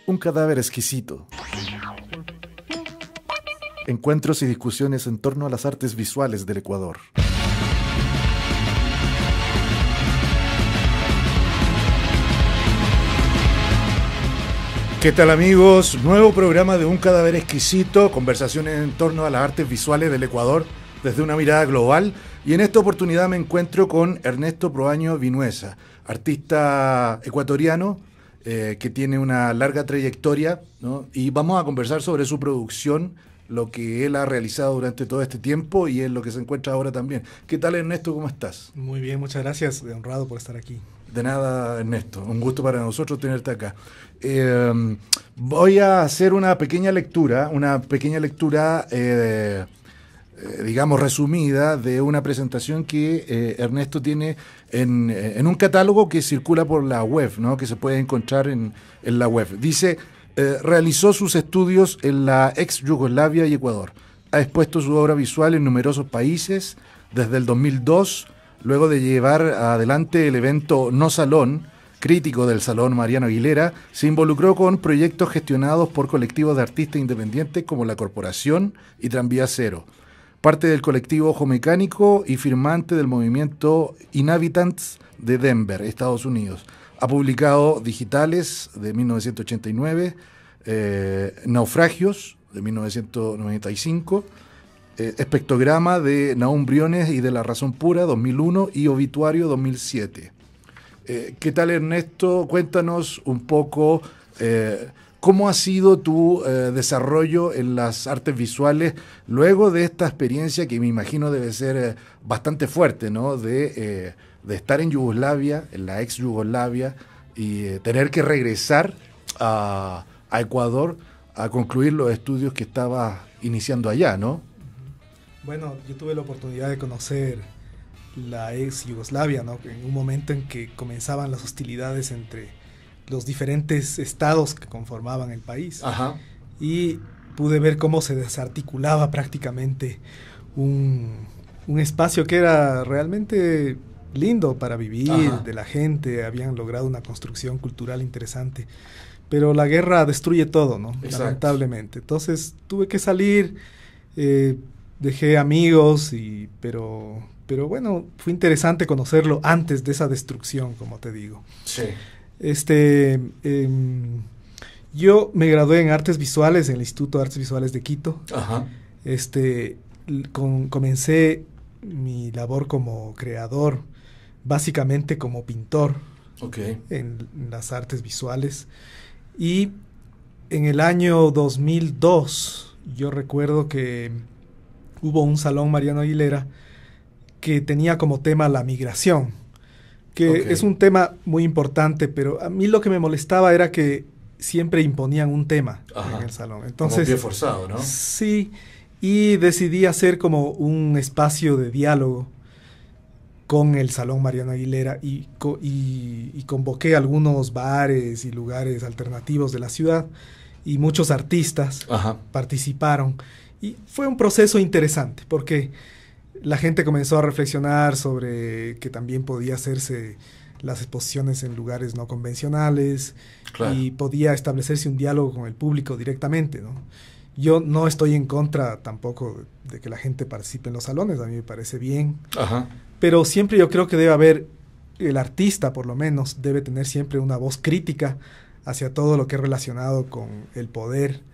Un cadáver exquisito. Encuentros y discusiones en torno a las artes visuales del Ecuador. ¿Qué tal, amigos? Nuevo programa de Un cadáver exquisito, conversaciones en torno a las artes visuales del Ecuador desde una mirada global. Y en esta oportunidad me encuentro con Ernesto Proaño Vinuesa, artista ecuatoriano que tiene una larga trayectoria, ¿no? Y vamos a conversar sobre su producción, lo que él ha realizado durante todo este tiempo y en lo que se encuentra ahora también. ¿Qué tal, Ernesto? ¿Cómo estás? Muy bien, muchas gracias. Honrado por estar aquí. De nada, Ernesto. Un gusto para nosotros tenerte acá. Voy a hacer una pequeña lectura, digamos, resumida de una presentación que Ernesto tiene en un catálogo que circula por la web, ¿no? Que se puede encontrar en la web. Dice, realizó sus estudios en la ex Yugoslavia y Ecuador. Ha expuesto su obra visual en numerosos países desde el 2002, luego de llevar adelante el evento No Salón, crítico del Salón Mariano Aguilera. Se involucró con proyectos gestionados por colectivos de artistas independientes como La Corporación y Tranvía Cero. Parte del colectivo Ojo Mecánico y firmante del movimiento Inhabitants de Denver, Estados Unidos. Ha publicado Digitales de 1989, Naufragios de 1995, Espectrograma de Nahum Briones y de La Razón Pura 2001 y Obituario 2007. ¿Qué tal, Ernesto? Cuéntanos un poco cómo ha sido tu desarrollo en las artes visuales luego de esta experiencia que me imagino debe ser bastante fuerte, ¿no? De estar en Yugoslavia, en la ex Yugoslavia, y tener que regresar a Ecuador a concluir los estudios que estabas iniciando allá, ¿no? Bueno, yo tuve la oportunidad de conocer la ex Yugoslavia, ¿no? En un momento en que comenzaban las hostilidades entre los diferentes estados que conformaban el país. Ajá. Y pude ver cómo se desarticulaba prácticamente un espacio que era realmente lindo para vivir. Ajá. De la gente, habían logrado una construcción cultural interesante, pero la guerra destruye todo, ¿no? Exacto. Lamentablemente. Entonces tuve que salir, dejé amigos, pero bueno, fue interesante conocerlo antes de esa destrucción, como te digo. Sí. Yo me gradué en Artes Visuales en el Instituto de Artes Visuales de Quito. Ajá. Comencé mi labor como creador, básicamente como pintor. Okay. En las artes visuales. Y en el año 2002, yo recuerdo que hubo un Salón Mariano Aguilera que tenía como tema la migración, que okay. Es un tema muy importante, pero a mí lo que me molestaba era que siempre imponían un tema. Ajá. En el salón. Entonces, como pie forzado, ¿no? Sí, y decidí hacer como un espacio de diálogo con el Salón Mariano Aguilera y convoqué a algunos bares y lugares alternativos de la ciudad y muchos artistas. Ajá. Participaron y fue un proceso interesante porque la gente comenzó a reflexionar sobre que también podía hacerse las exposiciones en lugares no convencionales. Claro. Y podía establecerse un diálogo con el público directamente, ¿no? Yo no estoy en contra tampoco de que la gente participe en los salones, a mí me parece bien. Ajá. Pero siempre yo creo que debe haber, el artista por lo menos, debe tener siempre una voz crítica hacia todo lo que es relacionado con el poder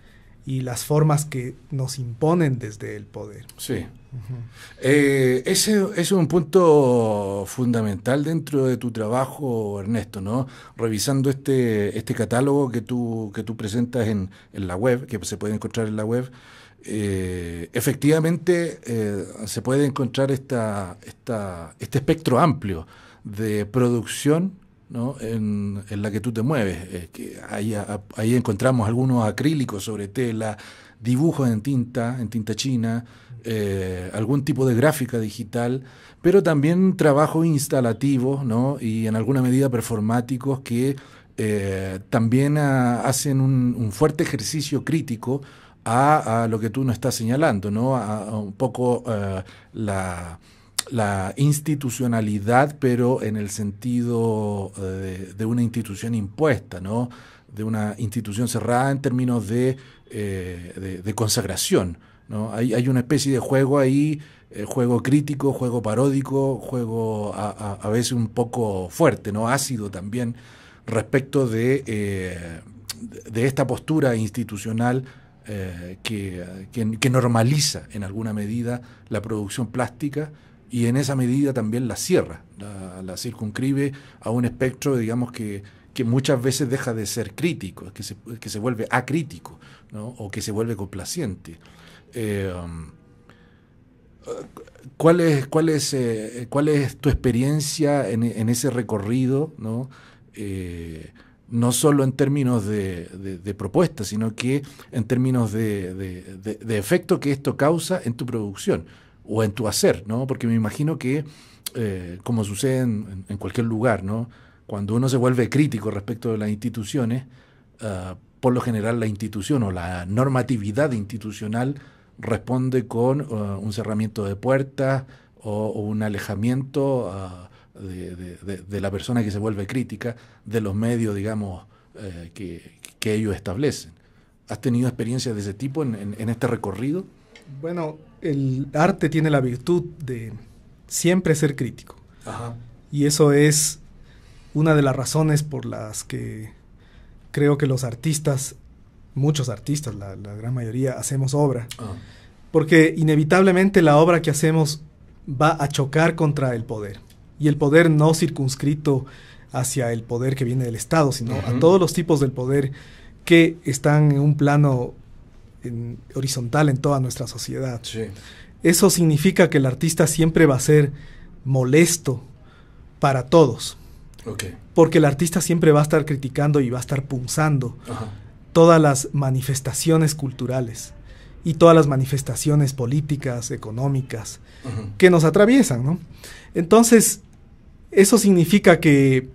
y las formas que nos imponen desde el poder. Sí. Uh-huh. Ese es un punto fundamental dentro de tu trabajo, Ernesto, ¿no? Revisando este catálogo que tú presentas en la web, que se puede encontrar en la web, efectivamente se puede encontrar este espectro amplio de producción, ¿no? en la que tú te mueves. Que ahí encontramos algunos acrílicos sobre tela, dibujos en tinta china, algún tipo de gráfica digital, pero también trabajos instalativos, ¿no? Y en alguna medida performáticos que también hacen un fuerte ejercicio crítico a lo que tú nos estás señalando, ¿no? A un poco la institucionalidad, pero en el sentido de una institución impuesta, ¿no? De una institución cerrada en términos de consagración, ¿no? Hay una especie de juego ahí, juego crítico, juego paródico, juego a veces un poco fuerte, ¿no? Ácido también, respecto de esta postura institucional que normaliza en alguna medida la producción plástica y en esa medida también la cierra, la circunscribe a un espectro, digamos, que muchas veces deja de ser crítico, que se vuelve acrítico, ¿no? O que se vuelve complaciente. ¿Cuál es tu experiencia en ese recorrido, ¿no? No solo en términos de propuestas, sino que en términos de efecto que esto causa en tu producción o en tu hacer, ¿no? Porque me imagino que, como sucede en cualquier lugar, ¿no? Cuando uno se vuelve crítico respecto de las instituciones, por lo general la institución o la normatividad institucional responde con un cerramiento de puertas o un alejamiento de la persona que se vuelve crítica de los medios, digamos, que ellos establecen. ¿Has tenido experiencias de ese tipo en este recorrido? Bueno, el arte tiene la virtud de siempre ser crítico. Ajá. Y eso es una de las razones por las que creo que los artistas, muchos artistas, la gran mayoría, hacemos obra. Porque inevitablemente la obra que hacemos va a chocar contra el poder. Y el poder no circunscrito hacia el poder que viene del Estado, sino a todos los tipos del poder que están en un plano horizontal en toda nuestra sociedad. Sí. Eso significa que el artista siempre va a ser molesto para todos. Okay. Porque el artista siempre va a estar criticando y va a estar punzando todas las manifestaciones culturales y todas las manifestaciones políticas, económicas, que nos atraviesan, ¿no? Entonces, eso significa que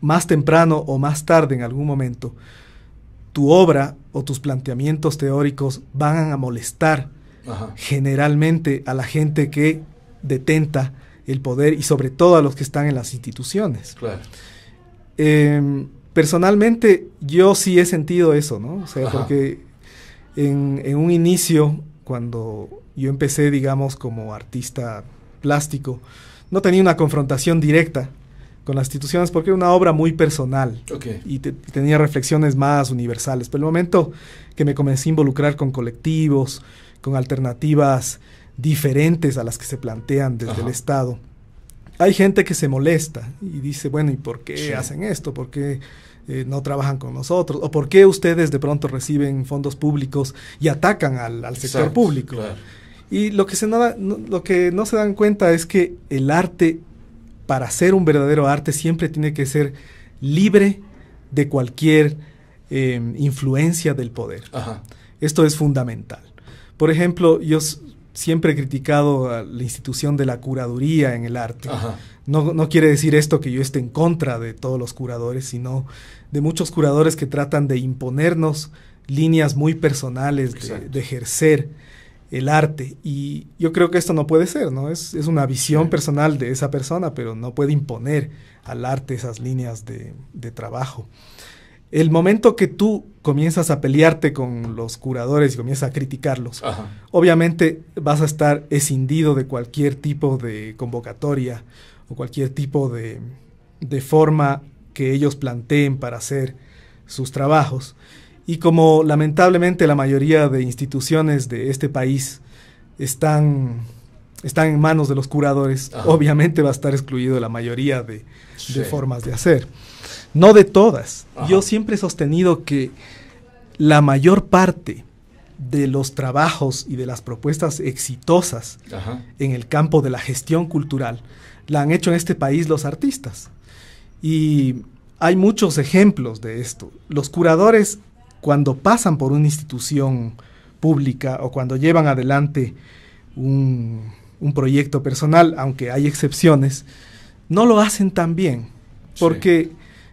más temprano o más tarde, en algún momento, tu obra o tus planteamientos teóricos van a molestar generalmente a la gente que detenta el poder y sobre todo a los que están en las instituciones. Claro. Personalmente, yo sí he sentido eso, ¿no? O sea, porque en un inicio, cuando yo empecé, digamos, como artista plástico, no tenía una confrontación directa con las instituciones porque era una obra muy personal y tenía reflexiones más universales. Pero el momento que me comencé a involucrar con colectivos, con alternativas diferentes a las que se plantean desde el Estado, hay gente que se molesta y dice, bueno, ¿y por qué hacen esto? ¿Por qué no trabajan con nosotros? ¿O por qué ustedes de pronto reciben fondos públicos y atacan al sector público? Claro. Y lo que no se dan cuenta es que el arte, para ser un verdadero arte, siempre tiene que ser libre de cualquier influencia del poder. Esto es fundamental. Por ejemplo, yo siempre he criticado a la institución de la curaduría en el arte. No quiere decir esto que yo esté en contra de todos los curadores, sino de muchos curadores que tratan de imponernos líneas muy personales de ejercer el arte. Y yo creo que esto no puede ser, ¿no? Es una visión personal de esa persona, pero no puede imponer al arte esas líneas de trabajo. El momento que tú comienzas a pelearte con los curadores y comienzas a criticarlos, obviamente vas a estar escindido de cualquier tipo de convocatoria o cualquier tipo de forma que ellos planteen para hacer sus trabajos. Y como lamentablemente la mayoría de instituciones de este país están en manos de los curadores, obviamente va a estar excluido la mayoría de formas de hacer. No de todas. Yo siempre he sostenido que la mayor parte de los trabajos y de las propuestas exitosas en el campo de la gestión cultural la han hecho en este país los artistas. Y hay muchos ejemplos de esto. Los curadores, cuando pasan por una institución pública o cuando llevan adelante un proyecto personal, aunque hay excepciones, no lo hacen tan bien, porque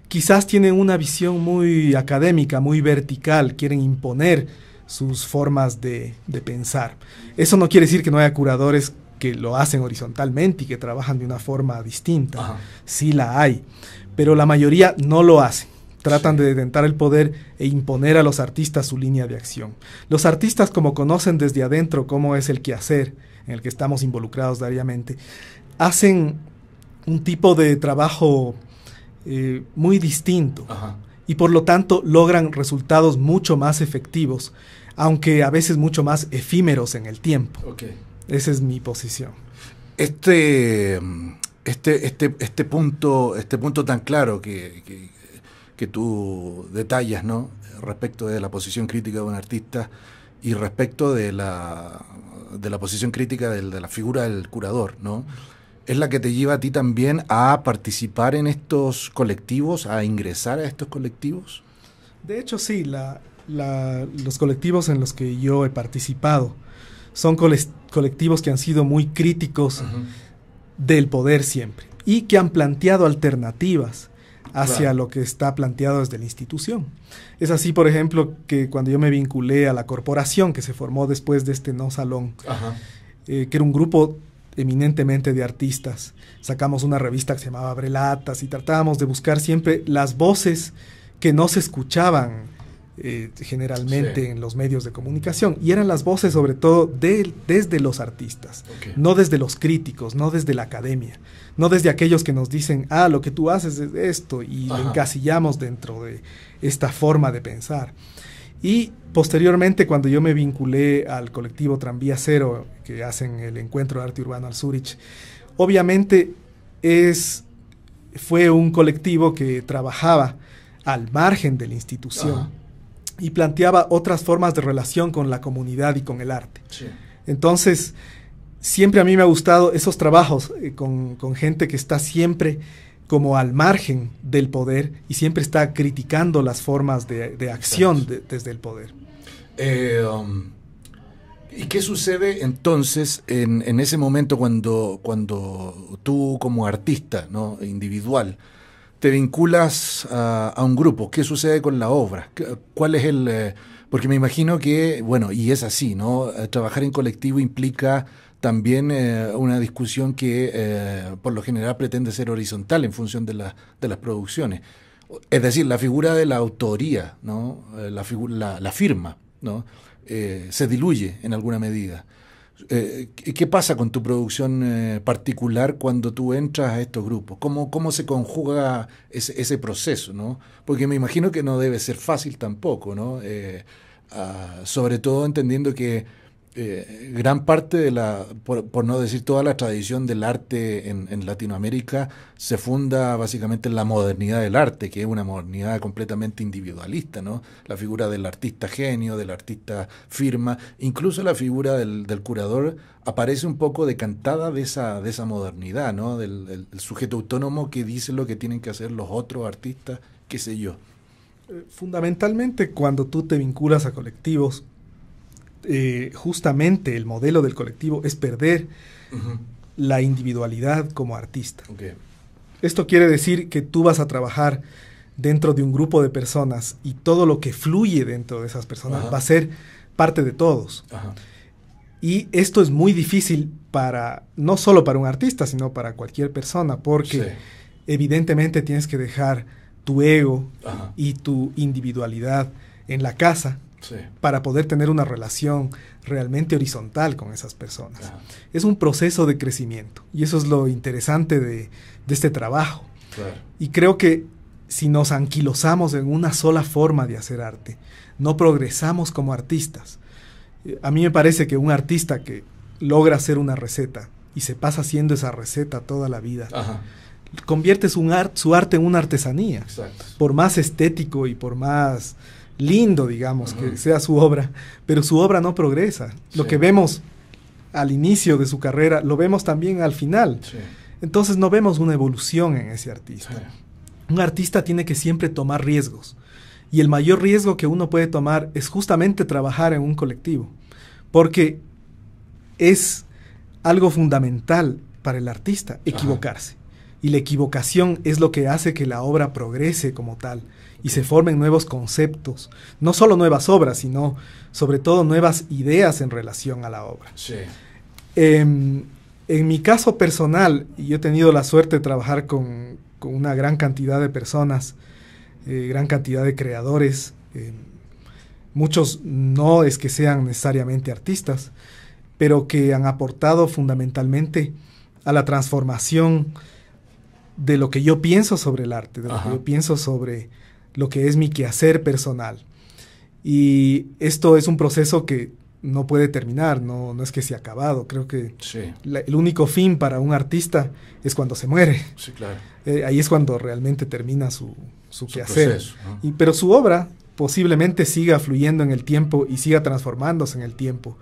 quizás tienen una visión muy académica, muy vertical, quieren imponer sus formas de pensar. Eso no quiere decir que no haya curadores que lo hacen horizontalmente y que trabajan de una forma distinta. Ajá. Sí la hay, pero la mayoría no lo hacen. Tratan de detentar el poder e imponer a los artistas su línea de acción. Los artistas, como conocen desde adentro cómo es el quehacer en el que estamos involucrados diariamente, hacen un tipo de trabajo muy distinto. Ajá. Y por lo tanto logran resultados mucho más efectivos, aunque a veces mucho más efímeros en el tiempo. Okay. Esa es mi posición. Este punto tan claro que tú detallas, ¿no? Respecto de la posición crítica de un artista y respecto de la posición crítica de la figura del curador, ¿no? Es la que te lleva a ti también a participar en estos colectivos, a ingresar a estos colectivos. De hecho, sí, los colectivos en los que yo he participado son colectivos que han sido muy críticos del poder siempre y que han planteado alternativas hacia lo que está planteado desde la institución. Es así, por ejemplo, que cuando yo me vinculé a la corporación que se formó después de este No Salón, que era un grupo eminentemente de artistas, sacamos una revista que se llamaba Brelatas y tratábamos de buscar siempre las voces que no se escuchaban generalmente en los medios de comunicación, y eran las voces sobre todo desde los artistas, no desde los críticos, no desde la academia, no desde aquellos que nos dicen, lo que tú haces es esto, y lo encasillamos dentro de esta forma de pensar. Y posteriormente, cuando yo me vinculé al colectivo Tranvía Cero, que hacen el encuentro de arte urbano al Zurich, obviamente fue un colectivo que trabajaba al margen de la institución y planteaba otras formas de relación con la comunidad y con el arte. Sí. Entonces, siempre a mí me ha gustado esos trabajos con gente que está siempre como al margen del poder y siempre está criticando las formas de acción desde el poder. ¿Y qué sucede entonces en ese momento cuando tú como artista, ¿no?, individual, te vinculas a un grupo? ¿Qué sucede con la obra? ¿Cuál es porque me imagino que, bueno, y es así, ¿no? Trabajar en colectivo implica también una discusión que por lo general pretende ser horizontal en función de las producciones. Es decir, la figura de la autoría, ¿no? La firma, ¿no? Se diluye en alguna medida. ¿Qué pasa con tu producción particular cuando tú entras a estos grupos? ¿Cómo se conjuga ese proceso, ¿no? Porque me imagino que no debe ser fácil tampoco, ¿no? Sobre todo entendiendo que gran parte por no decir toda la tradición del arte en Latinoamérica se funda básicamente en la modernidad del arte, que es una modernidad completamente individualista, ¿no? La figura del artista genio, del artista firma, incluso la figura del curador aparece un poco decantada de esa modernidad, ¿no? Del sujeto autónomo que dice lo que tienen que hacer los otros artistas, qué sé yo. Fundamentalmente, cuando tú te vinculas a colectivos, justamente el modelo del colectivo es perder la individualidad como artista. Esto quiere decir que tú vas a trabajar dentro de un grupo de personas y todo lo que fluye dentro de esas personas va a ser parte de todos. Y esto es muy difícil no solo para un artista, sino para cualquier persona, porque evidentemente tienes que dejar tu ego y tu individualidad en la casa para poder tener una relación realmente horizontal con esas personas. Es un proceso de crecimiento y eso es lo interesante de este trabajo. Y creo que si nos anquilosamos en una sola forma de hacer arte, no progresamos como artistas. A mí me parece que un artista que logra hacer una receta y se pasa haciendo esa receta toda la vida, convierte su arte en una artesanía. Por más estético y por más lindo, digamos, que sea su obra, pero su obra no progresa. Lo que vemos al inicio de su carrera, lo vemos también al final. Entonces no vemos una evolución en ese artista. Un artista tiene que siempre tomar riesgos, y el mayor riesgo que uno puede tomar es justamente trabajar en un colectivo, porque es algo fundamental para el artista equivocarse, y la equivocación es lo que hace que la obra progrese como tal y se formen nuevos conceptos, no solo nuevas obras, sino sobre todo nuevas ideas en relación a la obra. En mi caso personal, y yo he tenido la suerte de trabajar con una gran cantidad de personas, gran cantidad de creadores, muchos no es que sean necesariamente artistas, pero que han aportado fundamentalmente a la transformación de lo que yo pienso sobre el arte, de lo que yo pienso sobre lo que es mi quehacer personal. Y esto es un proceso que no puede terminar, no es que se ha acabado. Creo que el único fin para un artista es cuando se muere. Sí, claro. Ahí es cuando realmente termina su quehacer. Proceso, ¿no? Pero su obra posiblemente siga fluyendo en el tiempo y siga transformándose en el tiempo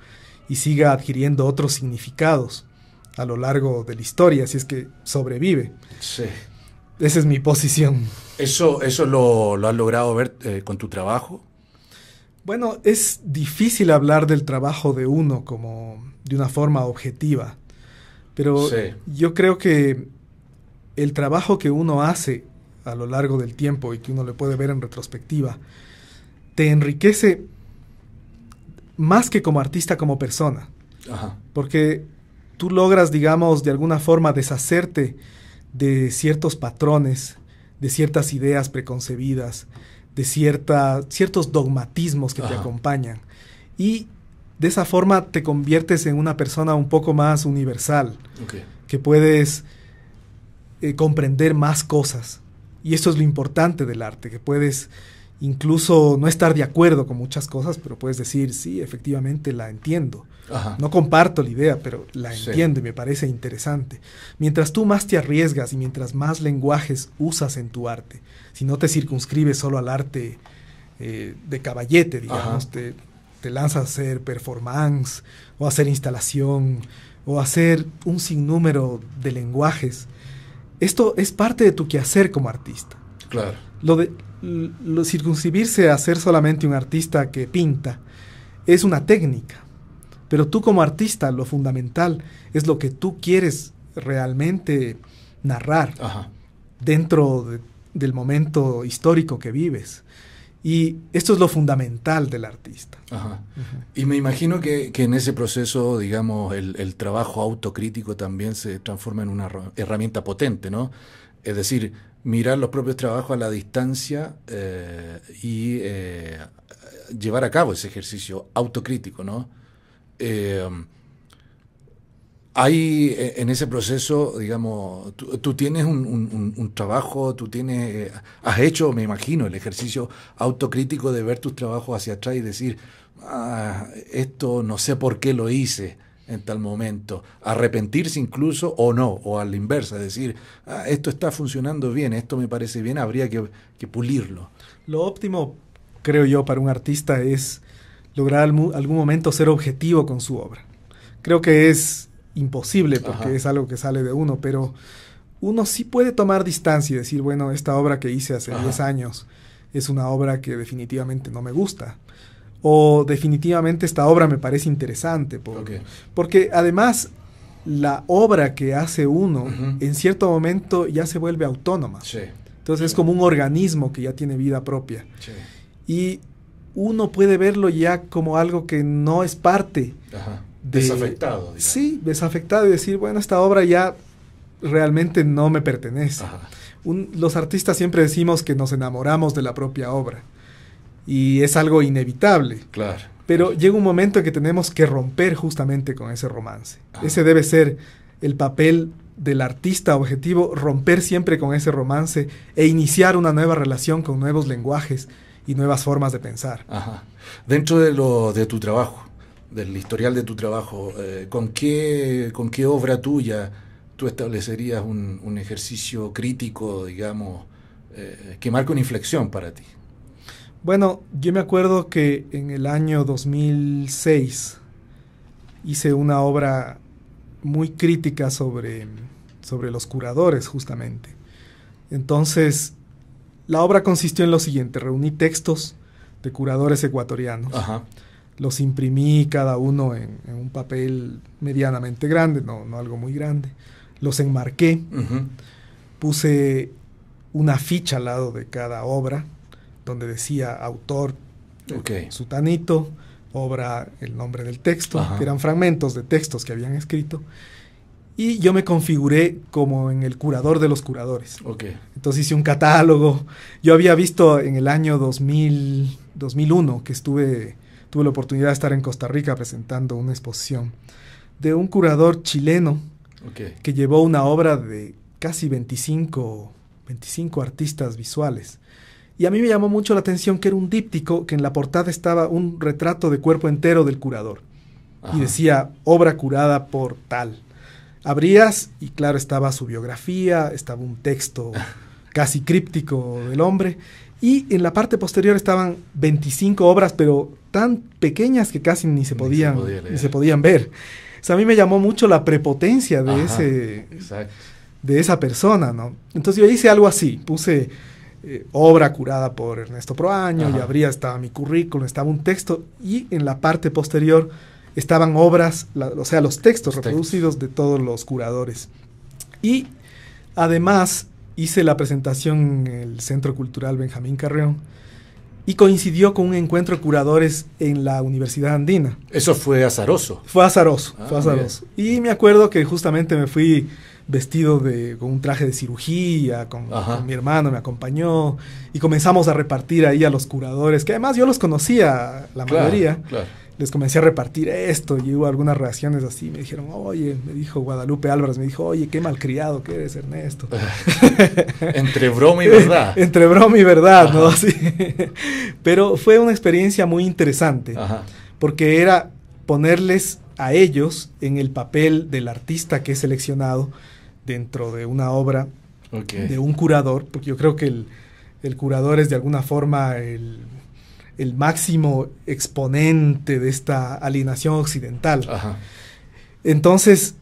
y siga adquiriendo otros significados a lo largo de la historia, si es que sobrevive. Sí. Esa es mi posición. ¿Eso lo has logrado ver con tu trabajo? Bueno, es difícil hablar del trabajo de uno como de una forma objetiva, pero yo creo que el trabajo que uno hace a lo largo del tiempo y que uno le puede ver en retrospectiva, te enriquece más que como artista, como persona. Ajá. Porque tú logras, digamos, de alguna forma deshacerte de ciertos patrones, de ciertas ideas preconcebidas, de ciertos dogmatismos que te acompañan. Y de esa forma te conviertes en una persona un poco más universal, que puedes comprender más cosas. Y eso es lo importante del arte, que puedes incluso no estar de acuerdo con muchas cosas, pero puedes decir, sí, efectivamente la entiendo. No comparto la idea, pero la entiendo y me parece interesante. Mientras tú más te arriesgas y mientras más lenguajes usas en tu arte, si no te circunscribes solo al arte de caballete, digamos, te lanzas a hacer performance o a hacer instalación o a hacer un sinnúmero de lenguajes, esto es parte de tu quehacer como artista. Claro. Lo circunscribirse a ser solamente un artista que pinta es una técnica. Pero tú como artista, lo fundamental es lo que tú quieres realmente narrar dentro del momento histórico que vives. Y esto es lo fundamental del artista. Y me imagino que en ese proceso, digamos, el trabajo autocrítico también se transforma en una herramienta potente, ¿no? Es decir, mirar los propios trabajos a la distancia y llevar a cabo ese ejercicio autocrítico, ¿no? Hay en ese proceso, digamos, tú tienes un trabajo, has hecho, me imagino, el ejercicio autocrítico de ver tus trabajos hacia atrás y decir, esto no sé por qué lo hice en tal momento, arrepentirse incluso o no, o a la inversa, decir, esto está funcionando bien, esto me parece bien, habría que pulirlo. Lo óptimo, creo yo, para un artista es lograr algún momento ser objetivo con su obra. Creo que es imposible porque es algo que sale de uno, pero uno sí puede tomar distancia y decir, bueno, esta obra que hice hace 10 años es una obra que definitivamente no me gusta. O definitivamente esta obra me parece interesante. Porque además la obra que hace uno en cierto momento ya se vuelve autónoma. Entonces es como un organismo que ya tiene vida propia. Y uno puede verlo ya como algo que no es parte desafectado, digamos. Sí, desafectado y decir, bueno, esta obra ya realmente no me pertenece. Los artistas siempre decimos que nos enamoramos de la propia obra y es algo inevitable. Claro. Pero llega un momento en que tenemos que romper justamente con ese romance. Ese debe ser el papel del artista objetivo, romper siempre con ese romance e iniciar una nueva relación con nuevos lenguajes y nuevas formas de pensar. Dentro de tu trabajo, del historial de tu trabajo, ¿con qué obra tuya tú establecerías un ejercicio crítico, digamos, que marca una inflexión para ti? Bueno, yo me acuerdo que en el año 2006 hice una obra muy crítica sobre los curadores, justamente. Entonces, la obra consistió en lo siguiente: reuní textos de curadores ecuatorianos, los imprimí cada uno en un papel medianamente grande, no algo muy grande, los enmarqué, puse una ficha al lado de cada obra, donde decía autor sutanito, obra, el nombre del texto, que eran fragmentos de textos que habían escrito, Y yo me configuré como en el curador de los curadores. Okay. Entonces hice un catálogo. Yo había visto en el año 2001 que tuve la oportunidad de estar en Costa Rica presentando una exposición de un curador chileno que llevó una obra de casi 25 artistas visuales. Y a mí me llamó mucho la atención que era un díptico que en la portada estaba un retrato de cuerpo entero del curador. Ajá. Y decía, obra curada por tal. Abrías y claro, estaba su biografía, estaba un texto casi críptico del hombre. Y en la parte posterior estaban 25 obras, pero tan pequeñas que casi ni se podían ver. O sea, a mí me llamó mucho la prepotencia de de esa persona, ¿no? Entonces yo hice algo así, puse obra curada por Ernesto Proaño, y abría, estaba mi currículum, estaba un texto, y en la parte posterior estaban obras, o sea, los textos reproducidos de todos los curadores. Y además hice la presentación en el Centro Cultural Benjamín Carreón, y coincidió con un encuentro de curadores en la Universidad Andina. ¿Eso fue azaroso? Fue azaroso. Y me acuerdo que justamente me fui vestido con un traje de cirugía, con mi hermano me acompañó, y comenzamos a repartir ahí a los curadores, que además yo los conocía, la mayoría. Claro. Les comencé a repartir esto, y hubo algunas reacciones así, me dijeron, oye, me dijo Guadalupe Álvarez, me dijo, oye, qué malcriado que eres, Ernesto. Entre broma y verdad. Entre broma y verdad, ¿no? Sí. Pero fue una experiencia muy interesante, porque era ponerles a ellos en el papel del artista que es seleccionado dentro de una obra de un curador, porque yo creo que el curador es de alguna forma el máximo exponente de esta alienación occidental. Entonces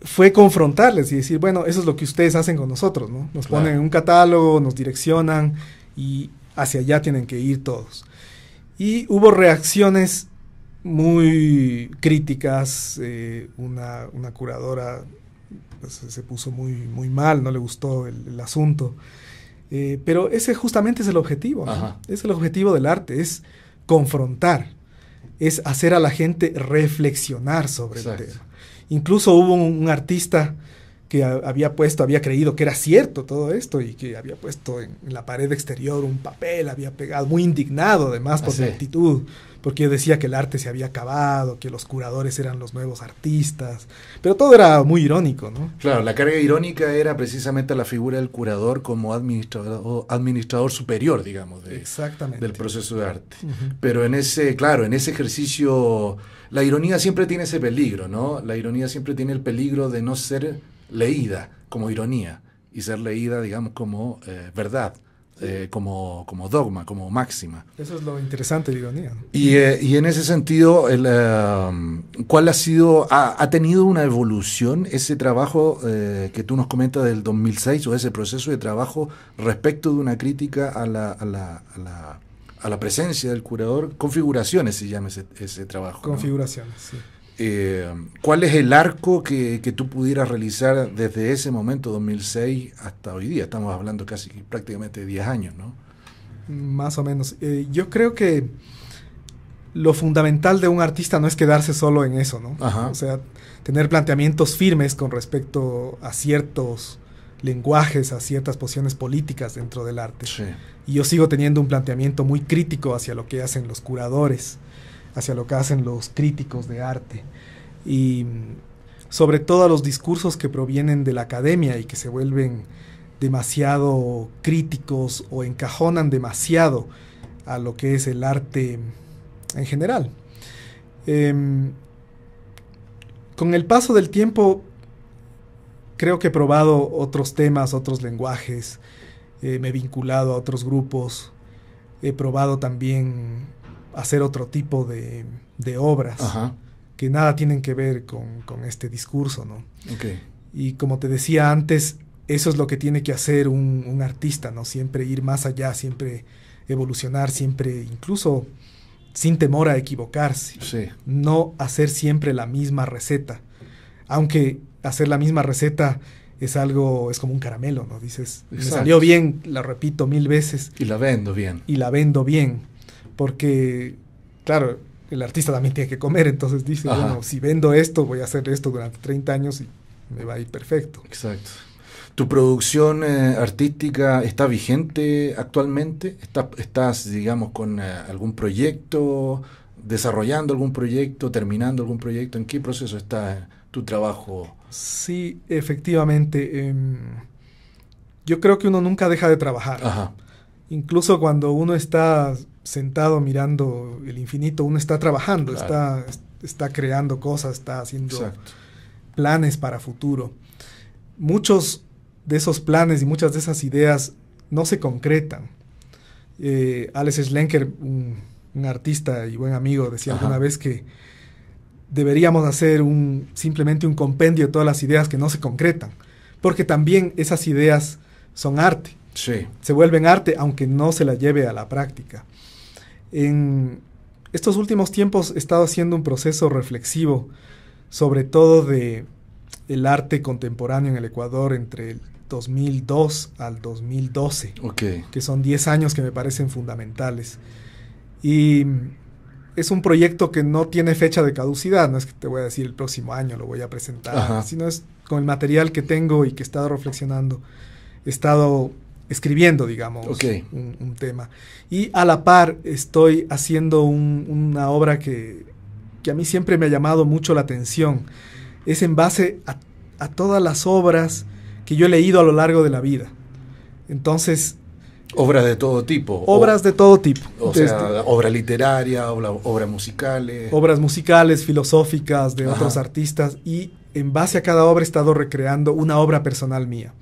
fue confrontarles y decir, bueno, eso es lo que ustedes hacen con nosotros, ¿no? Nos ponen en un catálogo, nos direccionan y hacia allá tienen que ir todos. Y hubo reacciones muy críticas, una curadora pues, se puso muy mal, no le gustó el asunto. Pero ese justamente es el objetivo, ¿no? Es el objetivo del arte, es confrontar, es hacer a la gente reflexionar sobre el tema. Incluso hubo un artista que había creído que era cierto todo esto, y que había puesto en la pared exterior un papel, había pegado, muy indignado además por la actitud, porque yo decía que el arte se había acabado, que los curadores eran los nuevos artistas, pero todo era muy irónico, ¿no? Claro, la carga irónica era precisamente la figura del curador como administrador superior, digamos, del proceso de arte. Pero en ese ejercicio, la ironía siempre tiene ese peligro, ¿no? La ironía siempre tiene el peligro de no ser leída como ironía, y ser leída, digamos, como verdad. Como dogma, como máxima. Eso es lo interesante de la ironía, ¿no? Y en ese sentido, ¿cuál ha tenido una evolución ese trabajo que tú nos comentas del 2006, o ese proceso de trabajo respecto de una crítica a la presencia del curador? Configuraciones se llama ese trabajo. Configuraciones, ¿no? Sí. ¿Cuál es el arco que tú pudieras realizar desde ese momento, 2006, hasta hoy día? Estamos hablando casi prácticamente de 10 años, ¿no? Más o menos. Yo creo que lo fundamental de un artista no es quedarse solo en eso, ¿no? O sea, tener planteamientos firmes con respecto a ciertos lenguajes, a ciertas posiciones políticas dentro del arte. Sí. Y yo sigo teniendo un planteamiento muy crítico hacia lo que hacen los curadores, hacia lo que hacen los críticos de arte, y sobre todo a los discursos que provienen de la academia y que se vuelven demasiado críticos o encajonan demasiado a lo que es el arte en general. Con el paso del tiempo creo que he probado otros temas, otros lenguajes, me he vinculado a otros grupos, he probado también hacer otro tipo de obras que nada tienen que ver con este discurso, ¿no? Y como te decía antes, eso es lo que tiene que hacer un artista, ¿no? Siempre ir más allá, siempre evolucionar, siempre, incluso sin temor a equivocarse. Sí. No hacer siempre la misma receta. Aunque hacer la misma receta es como un caramelo, ¿no? Dices, me salió bien, la repito 1000 veces. Y la vendo bien. Porque, claro, el artista también tiene que comer, entonces dice, Ajá. bueno, si vendo esto, voy a hacer esto durante 30 años y me va a ir perfecto. Exacto. ¿Tu producción artística está vigente actualmente? ¿Estás, digamos, con algún proyecto, desarrollando algún proyecto, terminando algún proyecto? ¿En qué proceso está tu trabajo? Sí, efectivamente. Yo creo que uno nunca deja de trabajar. Ajá. Incluso cuando uno está sentado mirando el infinito, uno está trabajando, Claro. está creando cosas, está haciendo Exacto. planes para futuro. Muchos de esos planes y muchas de esas ideas no se concretan. Alex Schlenker, un artista y buen amigo, decía Ajá. alguna vez que deberíamos hacer simplemente un compendio de todas las ideas que no se concretan, porque también esas ideas son arte. Sí. Se vuelven arte aunque no se la lleve a la práctica. En estos últimos tiempos he estado haciendo un proceso reflexivo sobre todo de el arte contemporáneo en el Ecuador entre el 2002 al 2012, Okay. que son 10 años que me parecen fundamentales. Y es un proyecto que no tiene fecha de caducidad, no es que te voy a decir el próximo año lo voy a presentar, Ajá. sino es con el material que tengo y que he estado reflexionando, he estado escribiendo, digamos, Okay. un tema. Y a la par estoy haciendo una obra que a mí siempre me ha llamado mucho la atención. Es en base a todas las obras que yo he leído a lo largo de la vida. Entonces, Obras de todo tipo. obras de todo tipo. O sea, obra literaria, obras musicales. Obras musicales, filosóficas, de Ajá. otros artistas. Y en base a cada obra he estado recreando una obra personal mía.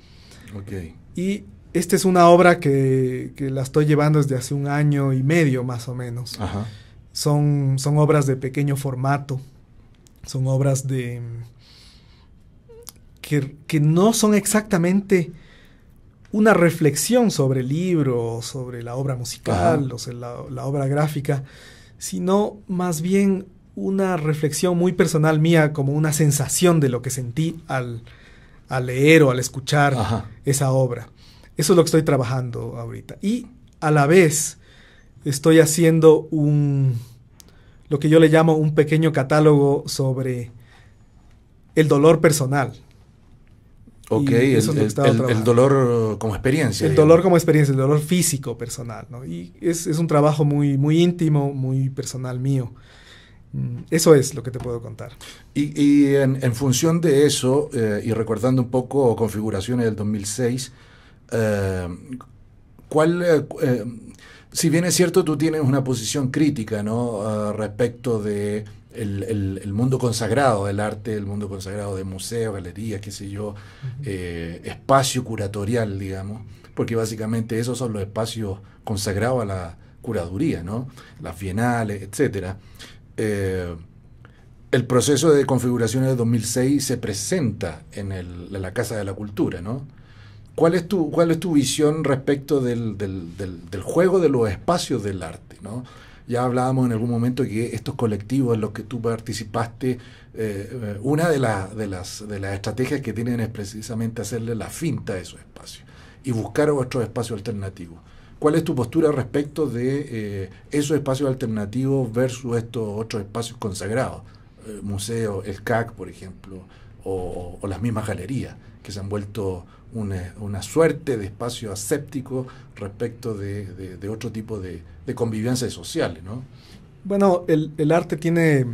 Okay. Y esta es una obra que la estoy llevando desde hace 1 año y medio más o menos. Ajá. Son obras de pequeño formato. Son obras que no son exactamente una reflexión sobre el libro, sobre la obra musical, o sea, la obra gráfica, sino más bien una reflexión muy personal mía, como una sensación de lo que sentí al leer o al escuchar Ajá. esa obra. Eso es lo que estoy trabajando ahorita. Y a la vez estoy haciendo lo que yo le llamo un pequeño catálogo sobre el dolor personal. Ok, eso es lo que estaba el trabajando. dolor como experiencia. El digamos. dolor como experiencia, el dolor físico personal, ¿no? Y es un trabajo muy, muy íntimo, muy personal mío. Eso es lo que te puedo contar. Y en función de eso, y recordando un poco configuraciones del 2006, si bien es cierto, tú tienes una posición crítica, ¿no? Respecto de el mundo consagrado del arte, el mundo consagrado de museos, galerías, qué sé yo, espacio curatorial, digamos, porque básicamente esos son los espacios consagrados a la curaduría, ¿no? Las bienales, etcétera. El proceso de configuración del 2006 se presenta en la Casa de la Cultura, ¿no? ¿Cuál es tu visión respecto del juego de los espacios del arte, ¿no? Ya hablábamos en algún momento que estos colectivos en los que tú participaste, una de las estrategias que tienen es precisamente hacerle la finta a esos espacios y buscar otros espacios alternativos. ¿Cuál es tu postura respecto de esos espacios alternativos versus estos otros espacios consagrados? Museos, el CAC, por ejemplo, o las mismas galerías, que se han vuelto una suerte de espacio aséptico respecto de otro tipo de convivencias sociales, ¿no? Bueno, el arte tiene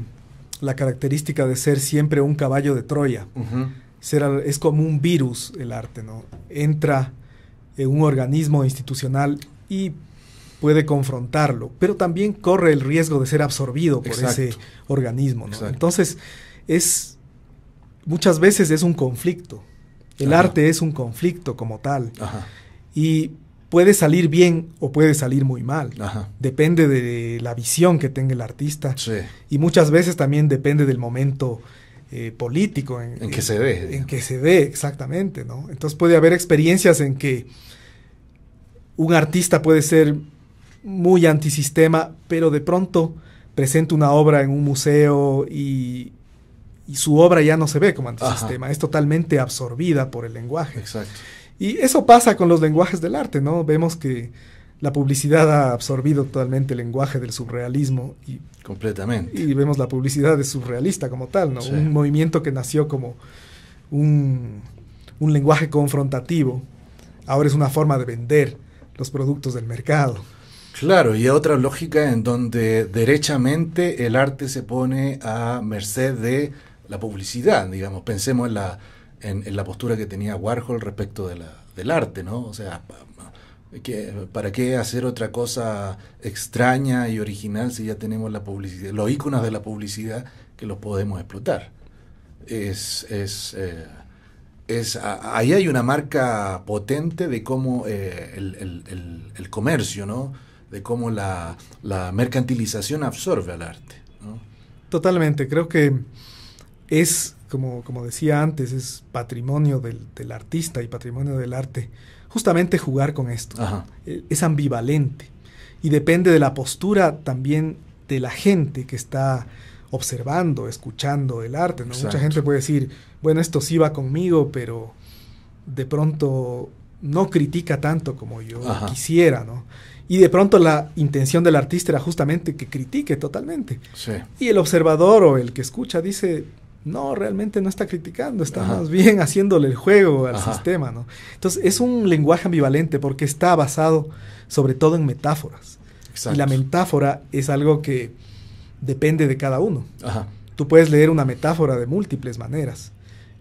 la característica de ser siempre un caballo de Troya. Uh-huh. Es como un virus el arte, ¿no? Entra en un organismo institucional y puede confrontarlo, pero también corre el riesgo de ser absorbido por ese organismo, ¿no? Entonces, muchas veces es un conflicto. El arte es un conflicto como tal. Ajá. Y puede salir bien o puede salir muy mal. Ajá. Depende de la visión que tenga el artista. Sí. Y muchas veces también depende del momento político en que se dé. En que se dé, exactamente, ¿no? Entonces puede haber experiencias en que un artista puede ser muy antisistema, pero de pronto presenta una obra en un museo y su obra ya no se ve como antisistema, es totalmente absorbida por el lenguaje. Exacto. Y eso pasa con los lenguajes del arte, ¿no? Vemos que la publicidad ha absorbido totalmente el lenguaje del surrealismo completamente. Y vemos la publicidad de surrealista como tal, ¿no? Sí. Un movimiento que nació como un lenguaje confrontativo, ahora es una forma de vender los productos del mercado. Claro, y otra lógica en donde derechamente el arte se pone a merced de la publicidad, digamos. Pensemos en la postura que tenía Warhol respecto del arte, ¿no? O sea, ¿para qué hacer otra cosa extraña y original si ya tenemos la publicidad, los íconos de la publicidad que los podemos explotar? Ahí hay una marca potente de cómo el comercio, ¿no? De cómo la mercantilización absorbe al arte, ¿no? Totalmente, creo que es, como decía antes, es patrimonio del artista y patrimonio del arte, justamente jugar con esto. Ajá. Es ambivalente y depende de la postura también de la gente que está observando, escuchando el arte, ¿no? Mucha gente puede decir, bueno, esto sí va conmigo, pero de pronto no critica tanto como yo quisiera, ¿no? Y de pronto la intención del artista era justamente que critique totalmente. Sí. Y el observador o el que escucha dice, no, realmente no está criticando, está más bien haciéndole el juego al sistema, ¿no? Entonces es un lenguaje ambivalente porque está basado sobre todo en metáforas. Exacto. Y la metáfora es algo que depende de cada uno. Ajá. Tú puedes leer una metáfora de múltiples maneras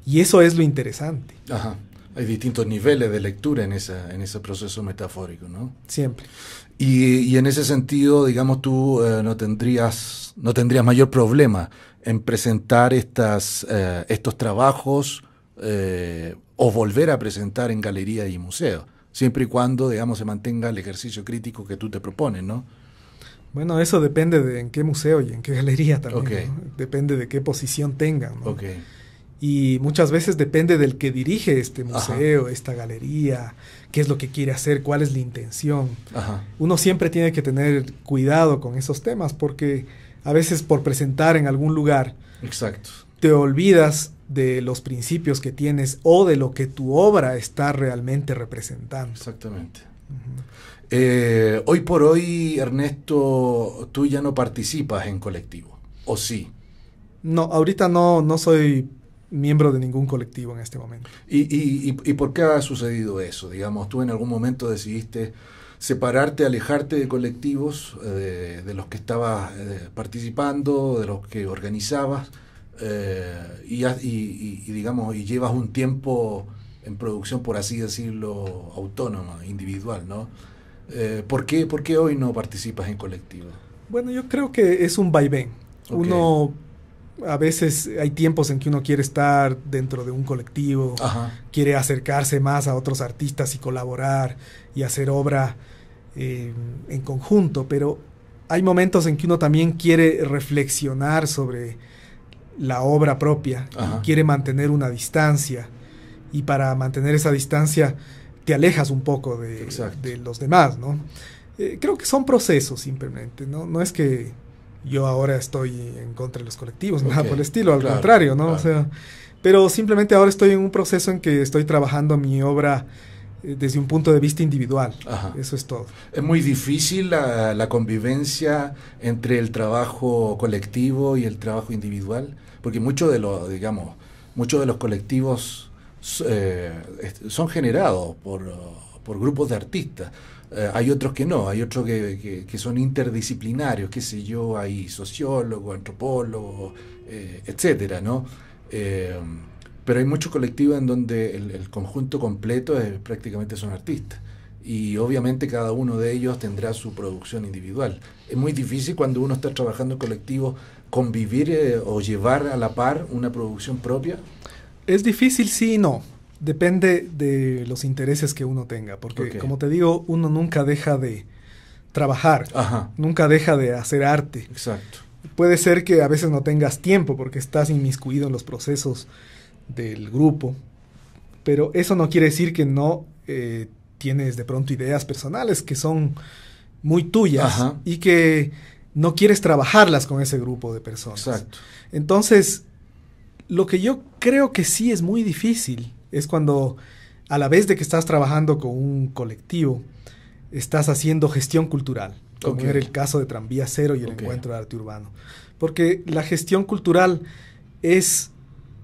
y eso es lo interesante. Ajá. Hay distintos niveles de lectura en ese proceso metafórico, ¿no? Siempre. Y en ese sentido, digamos, tú no tendrías mayor problema en presentar estos trabajos o volver a presentar en galerías y museos, siempre y cuando, digamos, se mantenga el ejercicio crítico que tú te propones, ¿no? Bueno, eso depende de en qué museo y en qué galería también, Okay. ¿no? Depende de qué posición tengan, ¿no? Okay. Y muchas veces depende del que dirige este museo, esta galería, qué es lo que quiere hacer, cuál es la intención. Ajá. Uno siempre tiene que tener cuidado con esos temas porque a veces por presentar en algún lugar Exacto. te olvidas de los principios que tienes o de lo que tu obra está realmente representando. Exactamente. Hoy por hoy, Ernesto, tú ya no participas en colectivo, ¿o sí? No, ahorita no soy miembro de ningún colectivo en este momento. ¿Y por qué ha sucedido eso? Digamos, tú en algún momento decidiste separarte, alejarte de colectivos, de los que estabas participando, de los que organizabas, digamos, y llevas un tiempo en producción, por así decirlo, autónoma, individual, ¿no? ¿Por qué hoy no participas en colectivo? Bueno, yo creo que es un vaivén. Okay. Uno, a veces hay tiempos en que uno quiere estar dentro de un colectivo, quiere acercarse más a otros artistas y colaborar y hacer obra en conjunto, pero hay momentos en que uno también quiere reflexionar sobre la obra propia y quiere mantener una distancia, y para mantener esa distancia te alejas un poco de los demás, ¿no? Creo que son procesos simplemente, ¿no? No es que yo ahora estoy en contra de los colectivos, nada por el estilo, al contrario, ¿no? Claro. O sea, pero simplemente ahora estoy en un proceso en que estoy trabajando mi obra desde un punto de vista individual. Eso es todo. ¿Es muy difícil la convivencia entre el trabajo colectivo y el trabajo individual? Porque muchos de los colectivos son generados por grupos de artistas. Hay otros que no, hay otros que son interdisciplinarios, qué sé yo, hay sociólogos, antropólogos, etcétera, ¿no? Pero hay muchos colectivos en donde el conjunto completo prácticamente son artistas, y obviamente cada uno de ellos tendrá su producción individual. Es muy difícil cuando uno está trabajando en colectivo convivir o llevar a la par una producción propia. Es difícil, sí y no. Depende de los intereses que uno tenga, porque como te digo, uno nunca deja de trabajar, nunca deja de hacer arte. Exacto. Puede ser que a veces no tengas tiempo porque estás inmiscuido en los procesos del grupo, pero eso no quiere decir que no tienes de pronto ideas personales que son muy tuyas y que no quieres trabajarlas con ese grupo de personas. Exacto. Entonces, lo que yo creo que sí es muy difícil es cuando, a la vez de que estás trabajando con un colectivo, estás haciendo gestión cultural, como Okay. era el caso de Tranvía Cero y el Okay. Encuentro de Arte Urbano. Porque la gestión cultural es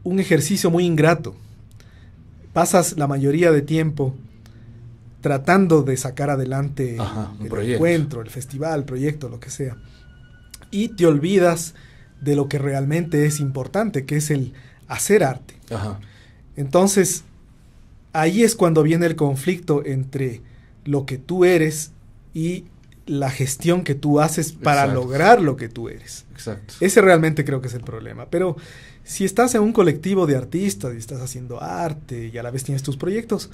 un ejercicio muy ingrato. Pasas la mayoría de tiempo tratando de sacar adelante un el proyecto. encuentro, el festival, el proyecto, lo que sea. Y te olvidas de lo que realmente es importante, que es el hacer arte. Ajá. Entonces, ahí es cuando viene el conflicto entre lo que tú eres y la gestión que tú haces para Exacto. lograr lo que tú eres. Exacto. Ese realmente creo que es el problema. Pero si estás en un colectivo de artistas y estás haciendo arte y a la vez tienes tus proyectos,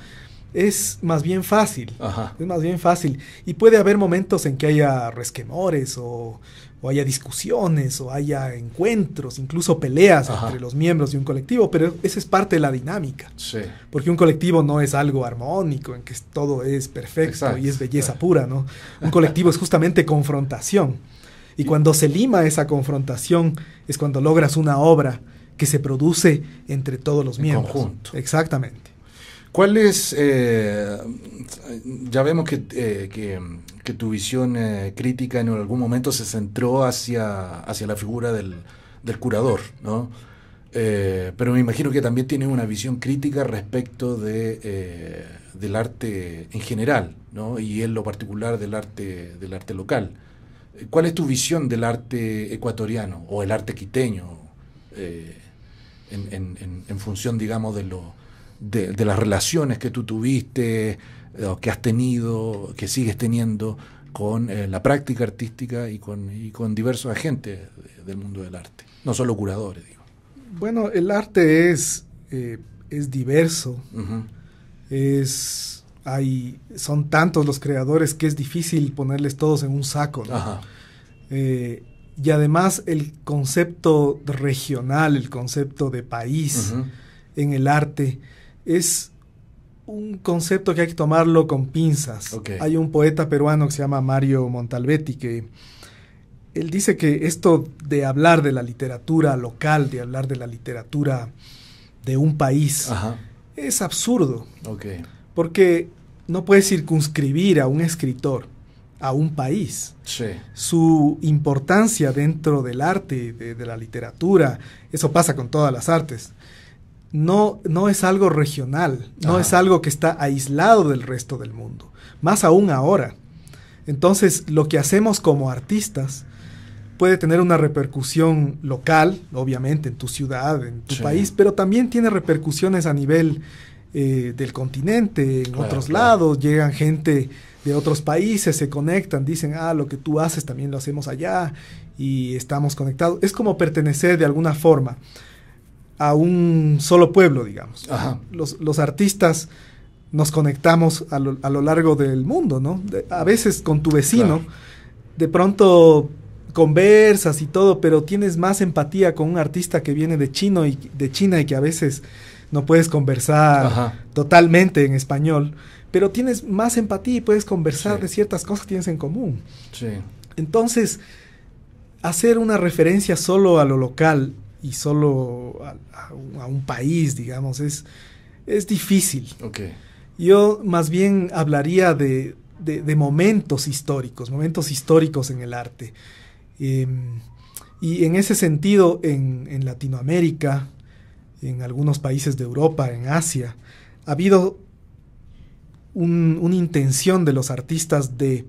es más bien fácil. Ajá. Es más bien fácil. Y puede haber momentos en que haya resquemores o haya discusiones o haya encuentros, incluso peleas Ajá. entre los miembros de un colectivo, pero esa es parte de la dinámica. Sí. Porque un colectivo no es algo armónico, en que todo es perfecto. Exacto. Y es belleza pura, ¿no? Un colectivo es justamente confrontación. Y cuando se lima esa confrontación es cuando logras una obra que se produce entre todos los En miembros. conjunto. Exactamente. ¿Cuál es, ya vemos que tu visión crítica en algún momento se centró hacia la figura del curador, ¿no? Pero me imagino que también tienes una visión crítica respecto del arte en general, ¿no? Y en lo particular del arte local. ¿Cuál es tu visión del arte ecuatoriano o el arte quiteño en función, digamos, de las relaciones que tú tuviste, o que has tenido, que sigues teniendo con la práctica artística y con diversos agentes del mundo del arte, no solo curadores, digo? Bueno, el arte es diverso, Uh-huh. son tantos los creadores que es difícil ponerles todos en un saco, ¿no? Ajá. Y además el concepto regional, el concepto de país Uh-huh. en el arte es un concepto que hay que tomarlo con pinzas. Okay. Hay un poeta peruano que se llama Mario Montalbetti que él dice que esto de hablar de la literatura local, de hablar de la literatura de un país, Ajá. es absurdo. Okay. Porque no puedes circunscribir a un escritor a un país. Sí. Su importancia dentro del arte, de la literatura, eso pasa con todas las artes, no es algo regional, no Ajá. es algo que está aislado del resto del mundo, más aún ahora. Entonces, lo que hacemos como artistas puede tener una repercusión local, obviamente, en tu ciudad, en tu Sí. país, pero también tiene repercusiones a nivel del continente, en Claro, otros claro. lados, llegan gente de otros países, se conectan, dicen, lo que tú haces también lo hacemos allá, y estamos conectados. Es como pertenecer de alguna forma a un solo pueblo, digamos. Ajá. Los artistas nos conectamos a lo largo del mundo, ¿no? A veces con tu vecino, Claro. de pronto conversas y todo, pero tienes más empatía con un artista que viene de China y que a veces no puedes conversar Ajá. totalmente en español, pero tienes más empatía y puedes conversar Sí. de ciertas cosas que tienes en común. Sí. Entonces, hacer una referencia solo a lo local y solo a un país, digamos, es difícil. Okay. Yo más bien hablaría de momentos históricos en el arte. Y en ese sentido, en Latinoamérica, en algunos países de Europa, en Asia, ha habido una intención de los artistas de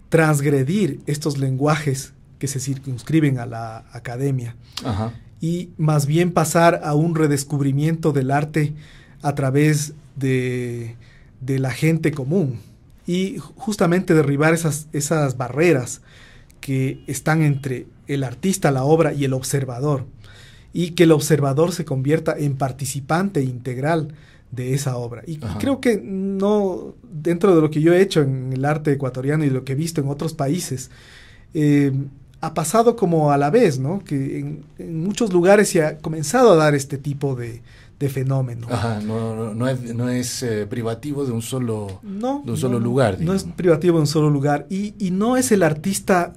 transgredir estos lenguajes que se circunscriben a la academia. Ajá. Y más bien pasar a un redescubrimiento del arte a través de la gente común y justamente derribar esas barreras que están entre el artista, la obra y el observador, y que el observador se convierta en participante integral de esa obra. Y Ajá. creo que no, dentro de lo que yo he hecho en el arte ecuatoriano y lo que he visto en otros países, ha pasado como a la vez, ¿no? Que en muchos lugares se ha comenzado a dar este tipo de fenómeno. Ajá. No es privativo de un solo lugar. No digamos. es privativo de un solo lugar. Y no es el artista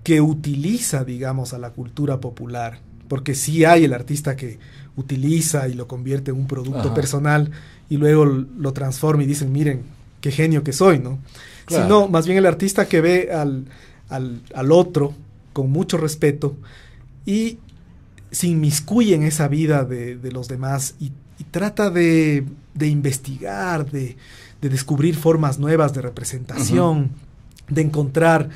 que utiliza, digamos, a la cultura popular. Porque sí hay el artista que utiliza y lo convierte en un producto Ajá. personal y luego lo transforma y dicen, miren, qué genio que soy, ¿no? Claro. sino más bien el artista que ve al otro con mucho respeto y se inmiscuye en esa vida de los demás y trata de investigar, de descubrir formas nuevas de representación, de encontrar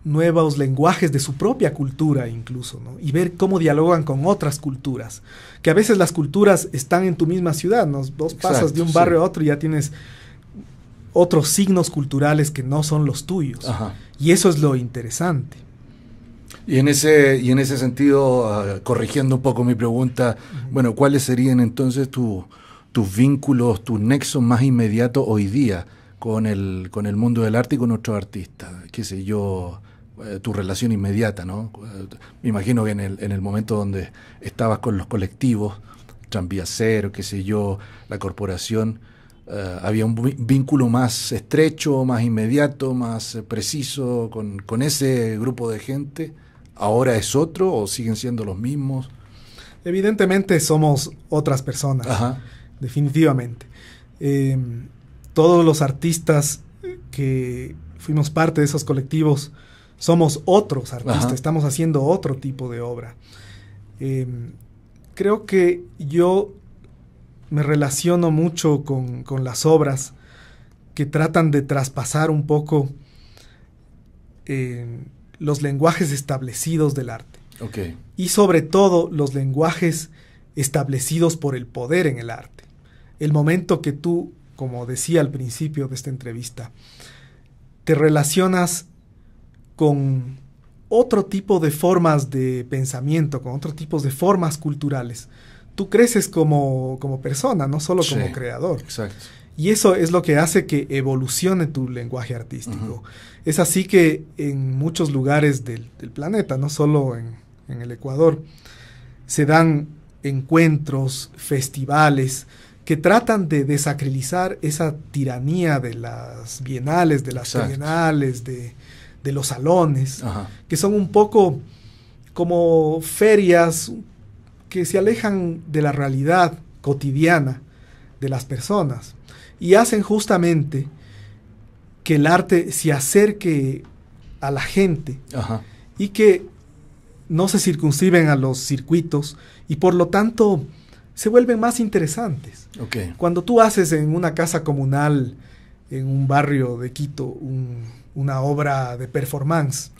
nuevos lenguajes de su propia cultura incluso, ¿no? Y ver cómo dialogan con otras culturas, que a veces las culturas están en tu misma ciudad, ¿no? Vos pasas de un barrio a otro y ya tienes otros signos culturales que no son los tuyos. Ajá. Y eso es lo interesante. Y en ese sentido, corrigiendo un poco mi pregunta, bueno, ¿cuáles serían entonces tus vínculos, tus nexos más inmediatos hoy día con el mundo del arte y con otros artistas? Qué sé yo, tu relación inmediata, ¿no? Me imagino que en el momento donde estabas con los colectivos, Tranvía Cero, qué sé yo, la corporación, había un vínculo más estrecho, más inmediato, más preciso con ese grupo de gente. ¿Ahora es otro o siguen siendo los mismos? Evidentemente somos otras personas. Ajá. Definitivamente. Todos los artistas que fuimos parte de esos colectivos somos otros artistas. Ajá. Estamos haciendo otro tipo de obra. Creo que yo me relaciono mucho con las obras que tratan de traspasar un poco los lenguajes establecidos del arte. Okay. Y sobre todo los lenguajes establecidos por el poder en el arte. El momento que tú, como decía al principio de esta entrevista, te relacionas con otro tipo de formas de pensamiento, con otros tipos de formas culturales. Tú creces como persona, no solo como creador. Exacto. Y eso es lo que hace que evolucione tu lenguaje artístico. Es así que en muchos lugares del planeta, no solo en el Ecuador, se dan encuentros, festivales, que tratan de desacralizar esa tiranía de las bienales, de las trienales, de los salones, que son un poco como ferias que se alejan de la realidad cotidiana de las personas y hacen justamente que el arte se acerque a la gente y que no se circunscriben a los circuitos y por lo tanto se vuelven más interesantes. Okay. Cuando tú haces en una casa comunal en un barrio de Quito una obra de performance,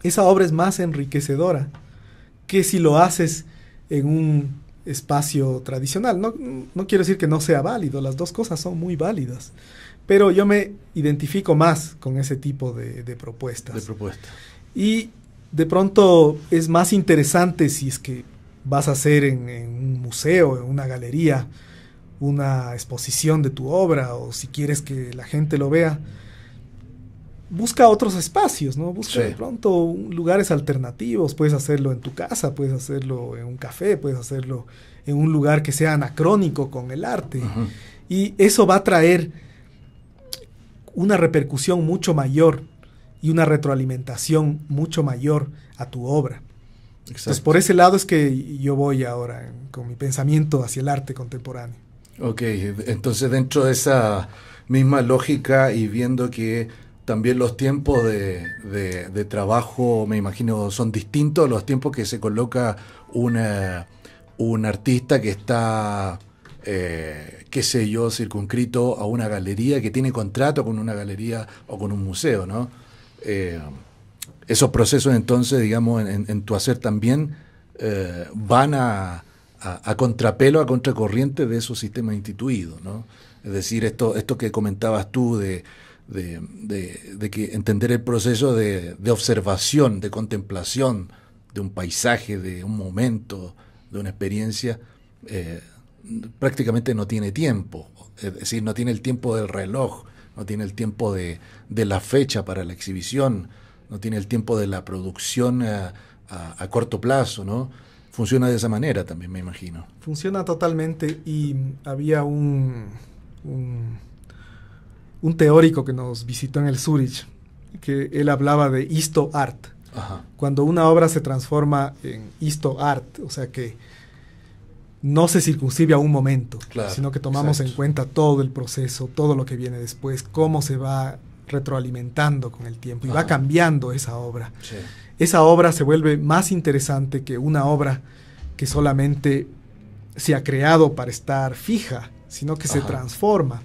esa obra es más enriquecedora que si lo haces en un espacio tradicional. No quiero decir que no sea válido, las dos cosas son muy válidas, pero yo me identifico más con ese tipo de propuestas. Y de pronto es más interesante si es que vas a hacer en un museo, en una galería, una exposición de tu obra, o si quieres que la gente lo vea, busca otros espacios, ¿no? Busca de pronto lugares alternativos. Puedes hacerlo en tu casa, puedes hacerlo en un café, puedes hacerlo en un lugar que sea anacrónico con el arte. Y eso va a traer una repercusión mucho mayor y una retroalimentación mucho mayor a tu obra. Entonces, por ese lado es que yo voy ahora con mi pensamiento hacia el arte contemporáneo. Ok, entonces dentro de esa misma lógica y viendo que también los tiempos de trabajo, me imagino, son distintos a los tiempos que se coloca un artista que está, qué sé yo, circunscrito a una galería, que tiene contrato con una galería o con un museo, ¿no? Esos procesos entonces, digamos, en tu hacer también van a contrapelo, a contracorriente de esos sistemas instituidos, ¿no? Es decir, esto que comentabas tú de que entender el proceso de observación, de contemplación de un paisaje, de un momento, de una experiencia, prácticamente no tiene tiempo. Es decir, no tiene el tiempo del reloj, no tiene el tiempo de la fecha para la exhibición, no tiene el tiempo de la producción a corto plazo, ¿no? Funciona de esa manera también, me imagino. Funciona totalmente, y había un teórico que nos visitó en el Zurich, que él hablaba de histo art. Cuando una obra se transforma en histo art, o sea que no se circunscribe a un momento, sino que tomamos en cuenta todo el proceso, todo lo que viene después, cómo se va retroalimentando con el tiempo y va cambiando esa obra. Sí. Esa obra se vuelve más interesante que una obra que solamente se ha creado para estar fija, sino que se transforma.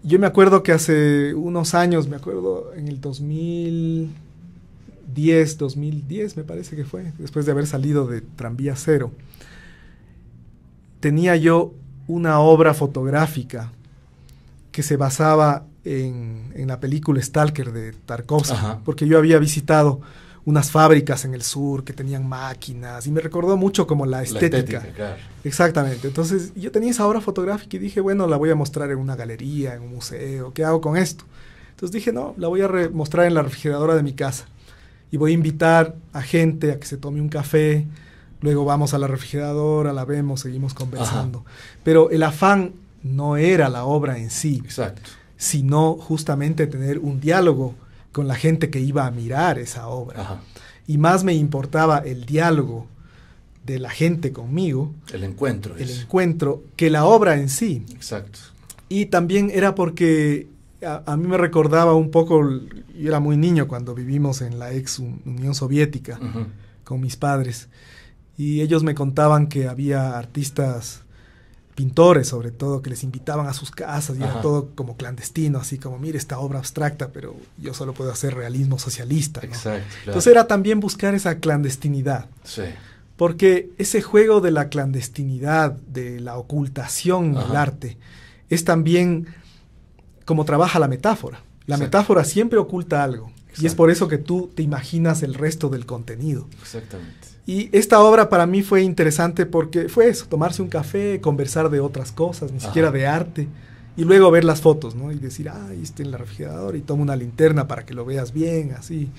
Yo me acuerdo que hace unos años, me acuerdo en el 2010 me parece que fue, después de haber salido de Tranvía Cero, tenía yo una obra fotográfica que se basaba en la película Stalker de Tarkovsky, porque yo había visitado unas fábricas en el sur que tenían máquinas y me recordó mucho como la estética. Claro. Exactamente. Entonces yo tenía esa obra fotográfica y dije, bueno, la voy a mostrar en una galería, en un museo, ¿qué hago con esto? Entonces dije, no, la voy a mostrar en la refrigeradora de mi casa y voy a invitar a gente a que se tome un café, luego vamos a la refrigeradora, la vemos, seguimos conversando. Pero el afán no era la obra en sí, exacto, sino justamente tener un diálogo con la gente que iba a mirar esa obra. Y más me importaba el diálogo de la gente conmigo, el encuentro que la obra en sí. Exacto. Y también era porque a mí me recordaba un poco, yo era muy niño cuando vivimos en la ex Unión Soviética con mis padres, y ellos me contaban que había artistas, pintores sobre todo, que les invitaban a sus casas y era todo como clandestino, así como, mire esta obra abstracta, pero yo solo puedo hacer realismo socialista, ¿no? Exacto, claro. Entonces era también buscar esa clandestinidad. Sí. Porque ese juego de la clandestinidad, de la ocultación del arte, es también como trabaja la metáfora. La metáfora siempre oculta algo. Exacto. Y es por eso que tú te imaginas el resto del contenido. Exactamente. Y esta obra para mí fue interesante porque fue eso, tomarse un café, conversar de otras cosas, ni siquiera de arte, y luego ver las fotos, ¿no? Y decir, está en la refrigeradora, y toma una linterna para que lo veas bien, así.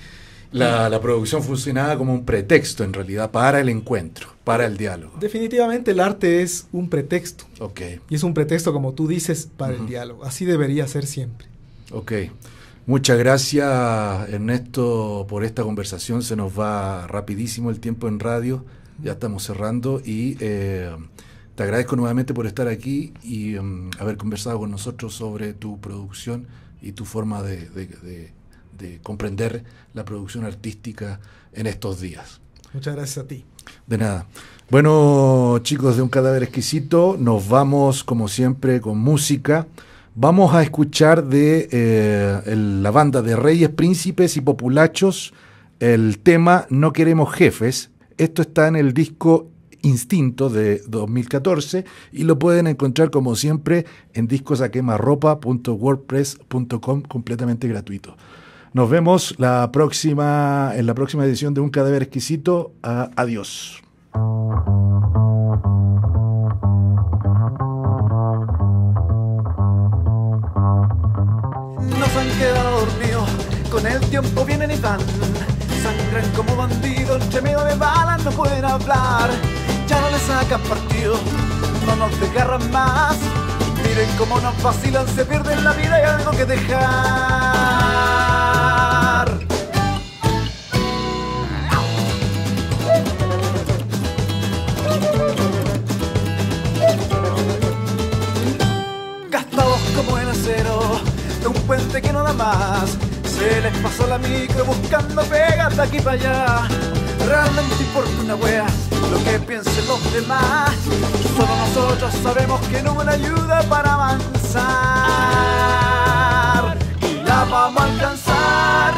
La producción funcionaba como un pretexto, en realidad, para el encuentro, para el diálogo. Definitivamente el arte es un pretexto. Okay. Y es un pretexto, como tú dices, para el diálogo. Así debería ser siempre. Ok. Muchas gracias, Ernesto, por esta conversación. Se nos va rapidísimo el tiempo en radio. Ya estamos cerrando y te agradezco nuevamente por estar aquí y haber conversado con nosotros sobre tu producción y tu forma de comprender la producción artística en estos días. Muchas gracias a ti. De nada. Bueno, chicos de Un Cadáver Exquisito, nos vamos como siempre con música. Vamos a escuchar de la banda de Reyes, Príncipes y Populachos el tema No Queremos Jefes. Esto está en el disco Instinto de 2014 y lo pueden encontrar como siempre en discosaquemarropa.wordpress.com, completamente gratuito. Nos vemos en la próxima edición de Un Cadáver Exquisito. Adiós. Nos han quedado dormidos, con el tiempo vienen y van. Sangran como bandidos, entre medio de balas no pueden hablar. Ya no les sacan partido, no nos desgarran más. Miren cómo nos vacilan, se pierden la vida y algo que dejar. Gastados como en acero, de un puente que no da más. Se les pasó la micro buscando pegas de aquí para allá. Realmente importa una wea lo que piensen los demás. Solo nosotros sabemos que no hubo una ayuda para avanzar y la vamos a alcanzar.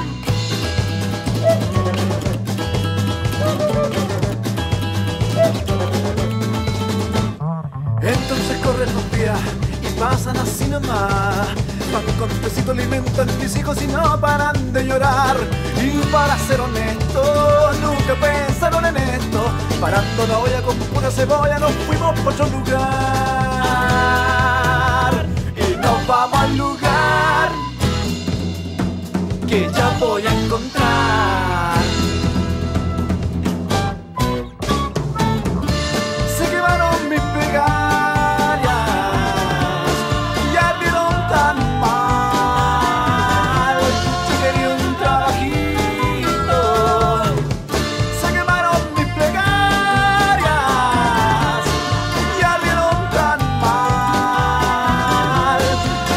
Entonces corren los días y pasan así nomás. Pan con tecito alimentan mis hijos y no paran de llorar. Y para ser honesto, nunca pensaron en esto. Parando la olla con pura cebolla nos fuimos por otro lugar. Y nos vamos al lugar que ya voy a encontrar. Se quemaron mis plegarias.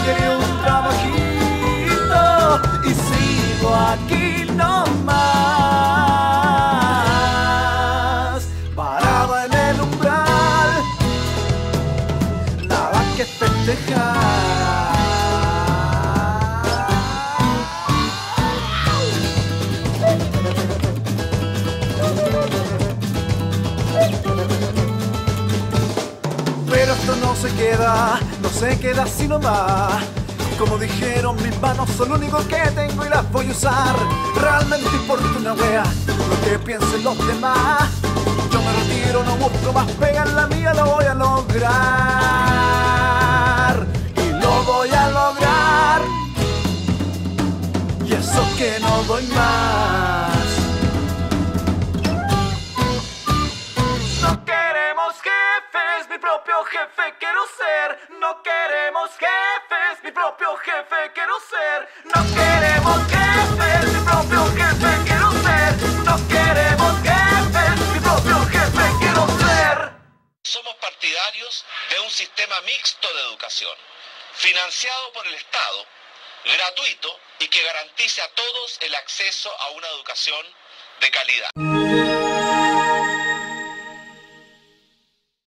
Quería un no se queda así nomás. Como dijeron, mis manos son lo único que tengo y las voy a usar. Realmente importa una wea lo que piensen los demás. Yo me retiro, no busco más pega en la mía, lo voy a lograr. Y lo voy a lograr. Y eso que no doy más. No queremos jefes, mi propio jefe quiero ser. No queremos jefes, mi propio jefe quiero ser. No queremos jefes, mi propio jefe quiero ser. No queremos jefes, mi propio jefe quiero ser. Somos partidarios de un sistema mixto de educación, financiado por el Estado, gratuito y que garantice a todos el acceso a una educación de calidad.